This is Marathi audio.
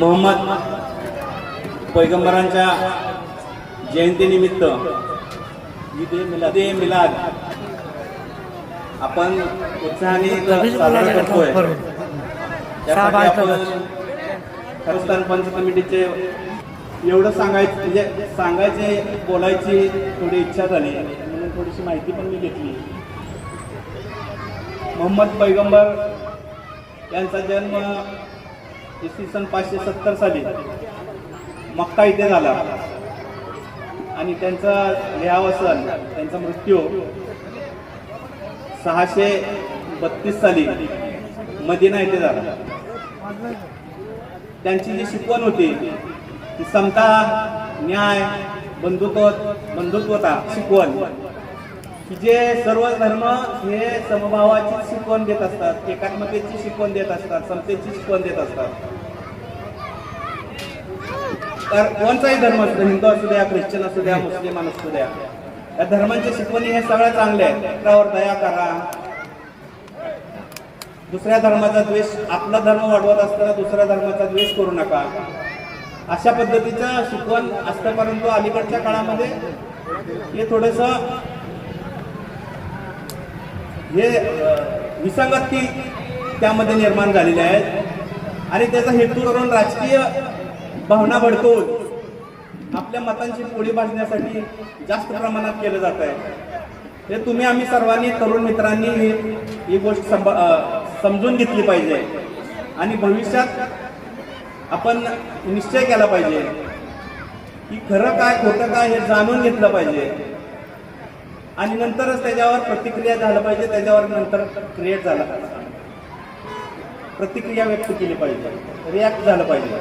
मोहम्मद पैगंबरांच्या जयंतीनिमित्त ईद ए मिलाद आपण उत्साहाने साजरा करतोय। त्यासाठी आपण खरस्थान पंच कमिटीचे एवढं सांगायचं म्हणजे सांगायचे बोलायची थोडी इच्छा झाली म्हणून थोडीशी माहिती पण मी घेतली। मोहम्मद पैगंबर यांचा जन्म इसवी सन 570 साली मक्का इथे झाला आणि त्यांचा लिहावसन त्यांचा मृत्यू 632 साली मदिना येथे झाला। त्यांची जी शिकवण होती ती समता, न्याय, बंधुत्वता शिकवण की जे सर्व धर्म हे समभावाची शिकवण देत असतात, एकात्मतेची शिकवण देत असतात, समतेची शिकवण देत असतात। तर कोणताही धर्म असतो, हिंदू असू द्या, ख्रिश्चन असू द्या, मुस्लिम असू द्या, या धर्मांच्या शिकवणी हे सगळ्या चांगल्या आहेत। त्यावर दया करा, दुसऱ्या धर्माचा द्वेष, आपला धर्म वाढवत असताना दुसऱ्या धर्माचा द्वेष करू नका, अशा पद्धतीचं शिकवण असतं। परंतु अलीकडच्या काळामध्ये हे थोडंसं हे विसंगती त्यामध्ये निर्माण झालेल्या आहेत आणि त्याचा हेतू करून राजकीय भावना भडकवून आपल्या मतांची पोळी भाजण्यासाठी जास्त प्रमाणात केलं जात आहे। हे तुम्ही आम्ही सर्वांनी तरुण मित्रांनी ही गोष्ट समजून घेतली पाहिजे आणि भविष्यात आपण निश्चय केला पाहिजे की खरं काय खोटं काय हे जाणून घेतलं पाहिजे आणि नंतरच त्याच्यावर प्रतिक्रिया झालं पाहिजे, त्याच्यावर नंतर क्रिएट झाला, प्रतिक्रिया व्यक्त केली पाहिजे, रिॲक्ट झालं पाहिजे।